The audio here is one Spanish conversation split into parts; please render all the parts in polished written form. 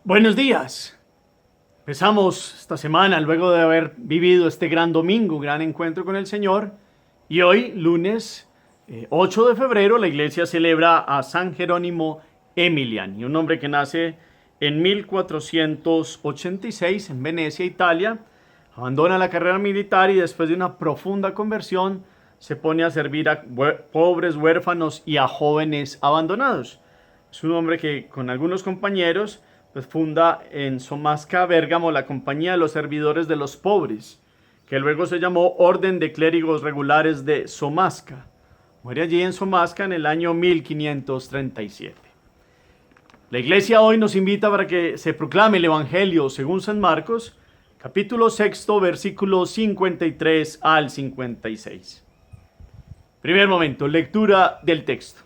Buenos días. Empezamos esta semana luego de haber vivido este gran domingo, gran encuentro con el Señor. Y hoy, lunes 8 de febrero, la iglesia celebra a San Jerónimo Emiliani, un hombre que nace en 1486 en Venecia, Italia. Abandona la carrera militar y después de una profunda conversión se pone a servir a pobres, huérfanos y a jóvenes abandonados. Es un hombre que con algunos compañeros pues funda en Somasca, Bérgamo, la Compañía de los Servidores de los Pobres, que luego se llamó Orden de Clérigos Regulares de Somasca. Muere allí en Somasca en el año 1537. La iglesia hoy nos invita para que se proclame el Evangelio según San Marcos, capítulo 6, versículos 53 al 56. Primer momento, lectura del texto.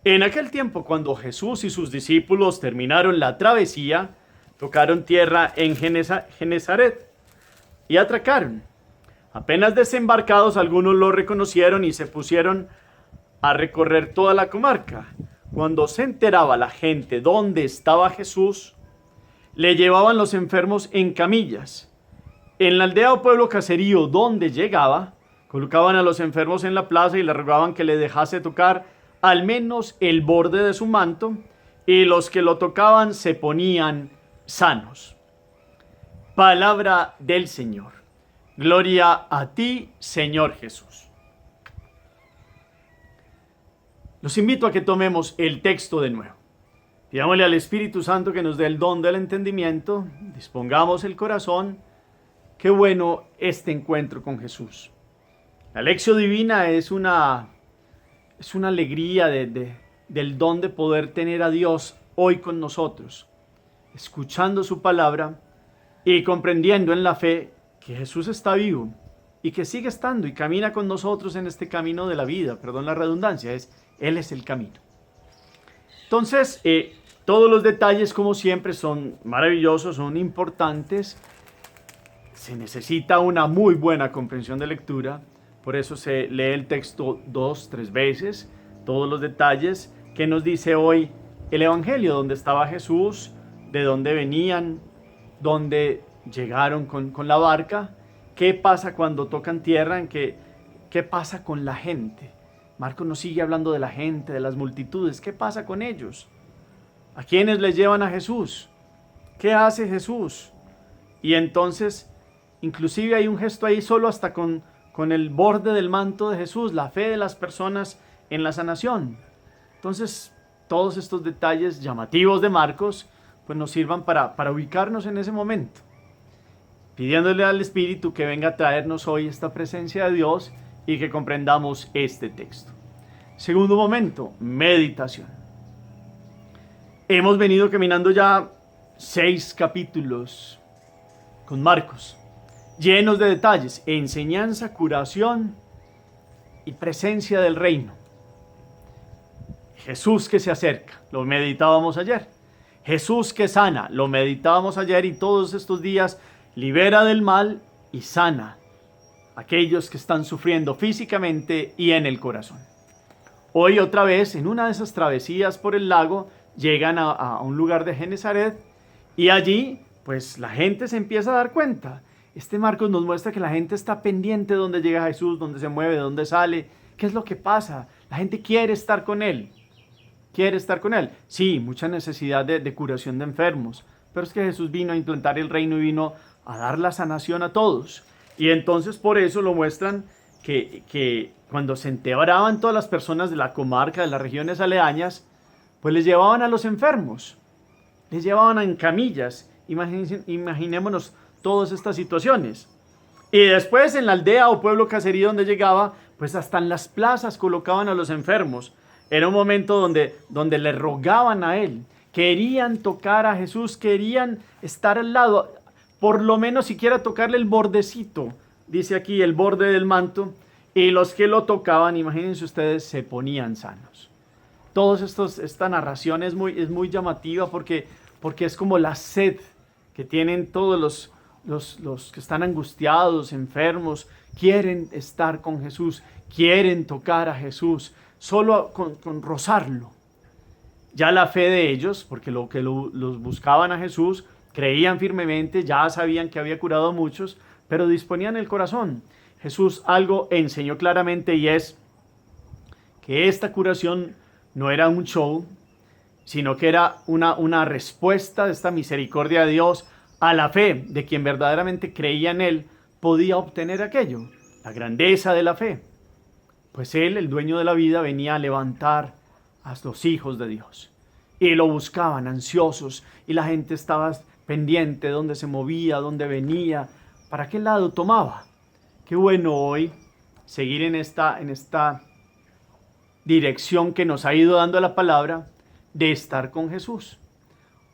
En aquel tiempo, cuando Jesús y sus discípulos terminaron la travesía, tocaron tierra en Genezaret y atracaron. Apenas desembarcados, algunos lo reconocieron y se pusieron a recorrer toda la comarca. Cuando se enteraba la gente dónde estaba Jesús, le llevaban los enfermos en camillas. En la aldea o pueblo caserío donde llegaba, colocaban a los enfermos en la plaza y le rogaban que le dejase tocar al menos el borde de su manto, y los que lo tocaban se ponían sanos. Palabra del Señor. Gloria a ti, Señor Jesús. Los invito a que tomemos el texto de nuevo. Pidámosle al Espíritu Santo que nos dé el don del entendimiento, dispongamos el corazón. Qué bueno este encuentro con Jesús. La lección divina es una alegría del don de poder tener a Dios hoy con nosotros, escuchando su palabra y comprendiendo en la fe que Jesús está vivo y que sigue estando y camina con nosotros en este camino de la vida. Perdón la redundancia, Él es el camino. Entonces, todos los detalles, como siempre, son maravillosos, son importantes. Se necesita una muy buena comprensión de lectura. Por eso se lee el texto 2, 3 veces, todos los detalles que nos dice hoy el Evangelio, dónde estaba Jesús, de dónde venían, dónde llegaron con la barca, qué pasa cuando tocan tierra, qué pasa con la gente. Marcos nos sigue hablando de la gente, de las multitudes, qué pasa con ellos, a quiénes les llevan a Jesús, qué hace Jesús. Y entonces, inclusive hay un gesto ahí solo hasta con el borde del manto de Jesús, la fe de las personas en la sanación. Entonces, todos estos detalles llamativos de Marcos, pues nos sirvan para ubicarnos en ese momento, pidiéndole al Espíritu que venga a traernos hoy esta presencia de Dios y que comprendamos este texto. Segundo momento, meditación. Hemos venido caminando ya 6 capítulos con Marcos, llenos de detalles, enseñanza, curación y presencia del reino. Jesús que se acerca, lo meditábamos ayer. Jesús que sana, lo meditábamos ayer, y todos estos días libera del mal y sana a aquellos que están sufriendo físicamente y en el corazón. Hoy otra vez, en una de esas travesías por el lago, llegan a un lugar de Genezaret y allí pues la gente se empieza a dar cuenta. Este Marcos nos muestra que la gente está pendiente de dónde llega Jesús, dónde se mueve, de dónde sale, qué es lo que pasa. La gente quiere estar con Él. Quiere estar con Él. Sí, mucha necesidad de curación de enfermos, pero es que Jesús vino a implantar el reino y vino a dar la sanación a todos. Y entonces por eso lo muestran que cuando se enteraban todas las personas de la comarca, de las regiones aledañas, pues les llevaban a los enfermos, les llevaban en camillas. Imaginémonos todas estas situaciones. Y después en la aldea o pueblo caserío donde llegaba, pues hasta en las plazas colocaban a los enfermos. Era un momento donde le rogaban a Él, querían tocar a Jesús, querían estar al lado, por lo menos siquiera tocarle el bordecito, dice aquí el borde del manto, y los que lo tocaban, imagínense ustedes, se ponían sanos. Esta narración es muy llamativa porque es como la sed que tienen todos los que están angustiados, enfermos, quieren estar con Jesús, quieren tocar a Jesús, solo con rozarlo. ya la fe de ellos, porque los buscaban a Jesús, creían firmemente, ya sabían que había curado a muchos, pero disponían el corazón. Jesús algo enseñó claramente y es que esta curación no era un show, sino que era una respuesta de esta misericordia de Dios a la fe de quien verdaderamente creía en Él, podía obtener aquello, la grandeza de la fe. Pues Él, el dueño de la vida, venía a levantar a los hijos de Dios. Y lo buscaban ansiosos y la gente estaba pendiente de dónde se movía, dónde venía, para qué lado tomaba. Qué bueno hoy seguir en esta dirección que nos ha ido dando la palabra de estar con Jesús.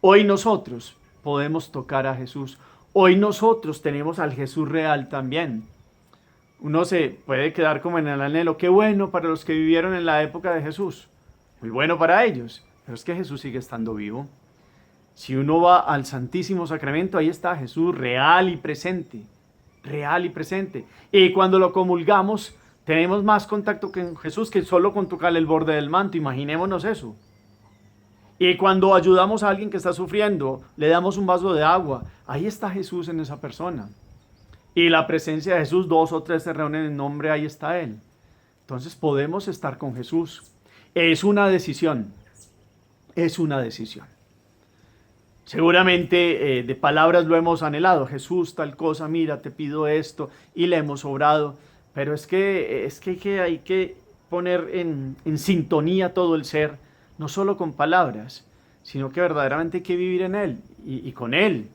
Hoy nosotros podemos tocar a Jesús. Hoy nosotros tenemos al Jesús real también. Uno se puede quedar como en el anhelo. Qué bueno para los que vivieron en la época de Jesús. Muy bueno para ellos. Pero es que Jesús sigue estando vivo. Si uno va al Santísimo Sacramento, ahí está Jesús real y presente. Real y presente. Y cuando lo comulgamos, tenemos más contacto con Jesús que solo con tocarle el borde del manto. Imaginémonos eso. Y cuando ayudamos a alguien que está sufriendo, le damos un vaso de agua. Ahí está Jesús en esa persona. Y la presencia de Jesús, 2 o 3 se reúnen en nombre, ahí está Él. Entonces podemos estar con Jesús. Es una decisión. Es una decisión. Seguramente de palabras lo hemos anhelado. Jesús, tal cosa, mira, te pido esto. Y le hemos obrado. Pero es que hay que poner en sintonía todo el ser. No solo con palabras, sino que verdaderamente hay que vivir en Él y con Él.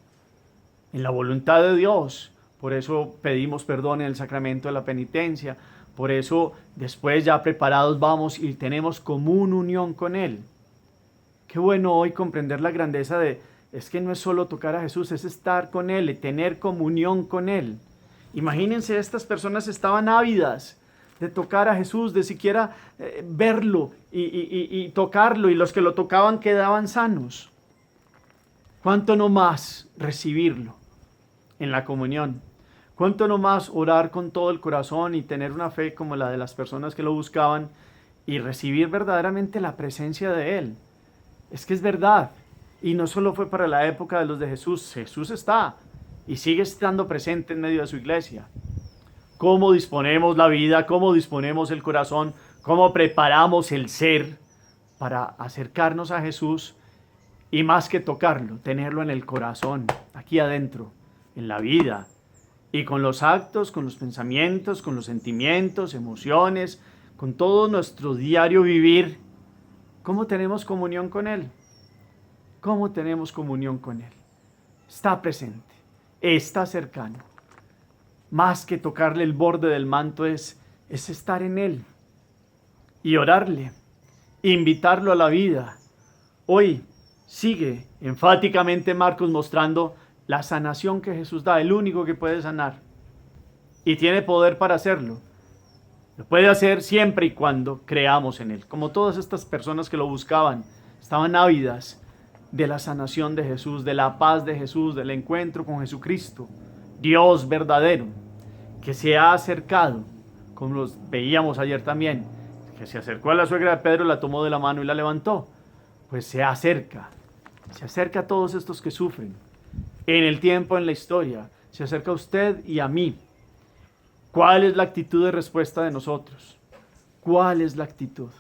En la voluntad de Dios. Por eso pedimos perdón en el sacramento de la penitencia. Por eso después ya preparados vamos y tenemos común unión con Él. Qué bueno hoy comprender la grandeza es que no es solo tocar a Jesús, es estar con Él, tener comunión con Él. Imagínense, estas personas estaban ávidas de tocar a Jesús, de siquiera verlo y tocarlo, y los que lo tocaban quedaban sanos. ¿Cuánto no más recibirlo en la comunión? ¿Cuánto no más orar con todo el corazón y tener una fe como la de las personas que lo buscaban y recibir verdaderamente la presencia de Él? Es que es verdad. Y no solo fue para la época de los de Jesús. Jesús está y sigue estando presente en medio de su iglesia. ¿Cómo disponemos la vida? ¿Cómo disponemos el corazón? ¿Cómo preparamos el ser para acercarnos a Jesús? Y más que tocarlo, tenerlo en el corazón, aquí adentro, en la vida. Y con los actos, con los pensamientos, con los sentimientos, emociones, con todo nuestro diario vivir. ¿Cómo tenemos comunión con Él? ¿Cómo tenemos comunión con Él? Está presente, está cercano. Más que tocarle el borde del manto es estar en Él y orarle, invitarlo a la vida. Hoy sigue enfáticamente Marcos mostrando la sanación que Jesús da, el único que puede sanar y tiene poder para hacerlo. Lo puede hacer siempre y cuando creamos en Él. Como todas estas personas que lo buscaban, estaban ávidas de la sanación de Jesús, de la paz de Jesús, del encuentro con Jesucristo, Dios verdadero, que se ha acercado, como los veíamos ayer también, que se acercó a la suegra de Pedro, la tomó de la mano y la levantó. Pues se acerca a todos estos que sufren, en el tiempo, en la historia, se acerca a usted y a mí. ¿Cuál es la actitud de respuesta de nosotros? ¿Cuál es la actitud?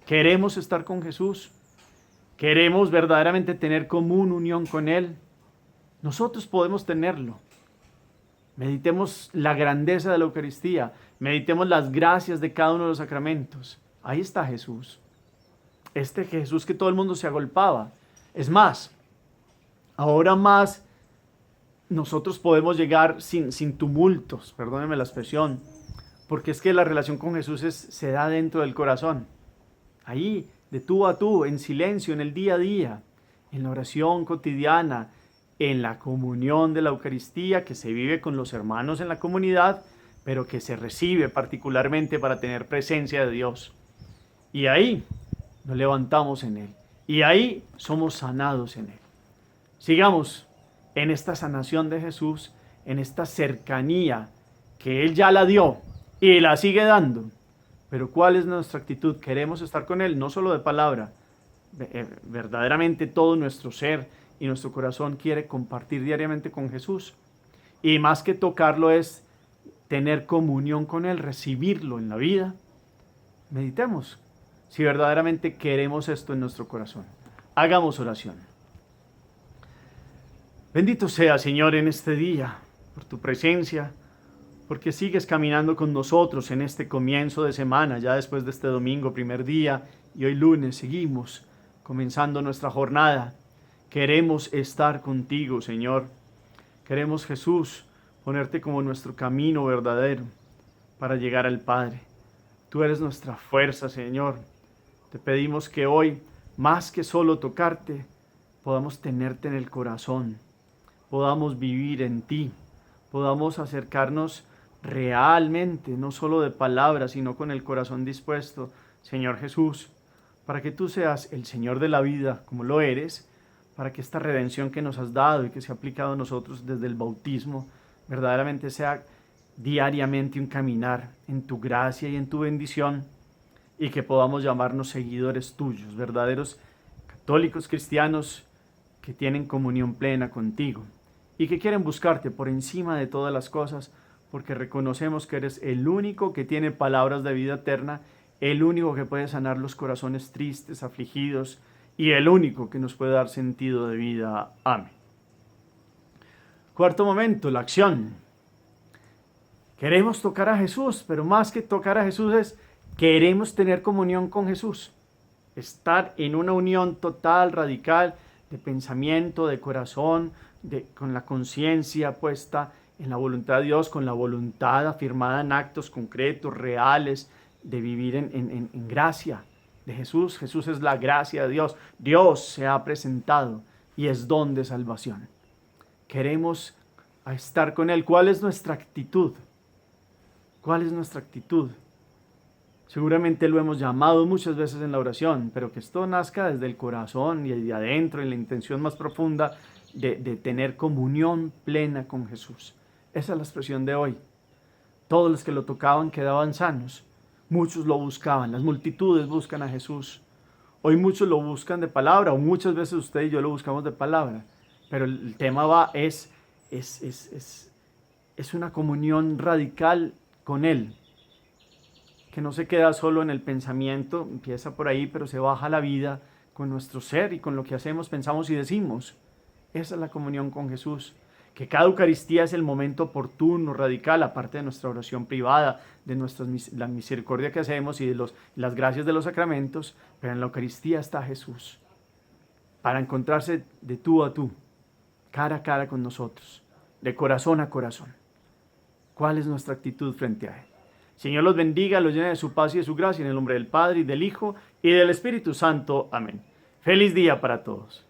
¿Queremos estar con Jesús? ¿Queremos verdaderamente tener común unión con Él? Nosotros podemos tenerlo. Meditemos la grandeza de la Eucaristía. Meditemos las gracias de cada uno de los sacramentos. Ahí está Jesús. Este Jesús que todo el mundo se agolpaba. Es más, ahora más nosotros podemos llegar sin tumultos, perdónenme la expresión, porque es que la relación con Jesús se da dentro del corazón. Ahí, de tú a tú, en silencio, en el día a día, en la oración cotidiana, en la comunión de la Eucaristía que se vive con los hermanos en la comunidad, pero que se recibe particularmente para tener presencia de Dios. Y ahí nos levantamos en Él. Y ahí somos sanados en Él. Sigamos en esta sanación de Jesús, en esta cercanía que Él ya la dio y la sigue dando. Pero ¿cuál es nuestra actitud? Queremos estar con Él, no solo de palabra, verdaderamente todo nuestro ser y nuestro corazón quiere compartir diariamente con Jesús. Y más que tocarlo es tener comunión con Él, recibirlo en la vida. Meditemos si verdaderamente queremos esto en nuestro corazón. Hagamos oración. Bendito sea, Señor, en este día, por tu presencia, porque sigues caminando con nosotros en este comienzo de semana, ya después de este domingo, primer día, y hoy lunes seguimos comenzando nuestra jornada. Queremos estar contigo, Señor. Queremos, Jesús, ponerte como nuestro camino verdadero para llegar al Padre. Tú eres nuestra fuerza, Señor. Te pedimos que hoy, más que solo tocarte, podamos tenerte en el corazón, podamos vivir en ti, podamos acercarnos realmente, no solo de palabras, sino con el corazón dispuesto, Señor Jesús, para que tú seas el Señor de la vida, como lo eres, para que esta redención que nos has dado y que se ha aplicado a nosotros desde el bautismo, verdaderamente sea diariamente un caminar en tu gracia y en tu bendición, y que podamos llamarnos seguidores tuyos, verdaderos católicos cristianos que tienen comunión plena contigo y que quieren buscarte por encima de todas las cosas, porque reconocemos que eres el único que tiene palabras de vida eterna, el único que puede sanar los corazones tristes, afligidos, y el único que nos puede dar sentido de vida. Amén. Cuarto momento, la acción. Queremos tocar a Jesús, pero más que tocar a Jesús es queremos tener comunión con Jesús. Estar en una unión total, radical, de pensamiento, de corazón, con la conciencia puesta en la voluntad de Dios, con la voluntad afirmada en actos concretos, reales, de vivir en gracia de Jesús. Jesús es la gracia de Dios. Dios se ha presentado y es don de salvación. Queremos estar con Él. ¿Cuál es nuestra actitud? ¿Cuál es nuestra actitud? Seguramente lo hemos llamado muchas veces en la oración, pero que esto nazca desde el corazón y de adentro, en la intención más profunda de tener comunión plena con Jesús. Esa es la expresión de hoy. Todos los que lo tocaban quedaban sanos. Muchos lo buscaban, las multitudes buscan a Jesús. Hoy muchos lo buscan de palabra, o muchas veces usted y yo lo buscamos de palabra. Pero el tema es una comunión radical con Él, que no se queda solo en el pensamiento, empieza por ahí, pero se baja a la vida con nuestro ser y con lo que hacemos, pensamos y decimos. Esa es la comunión con Jesús. Que cada Eucaristía es el momento oportuno, radical, aparte de nuestra oración privada, de la misericordia que hacemos y de las gracias de los sacramentos, pero en la Eucaristía está Jesús, para encontrarse de tú a tú, cara a cara con nosotros, de corazón a corazón. ¿Cuál es nuestra actitud frente a Él? Señor los bendiga, los llene de su paz y de su gracia, en el nombre del Padre, y del Hijo, y del Espíritu Santo. Amén. Feliz día para todos.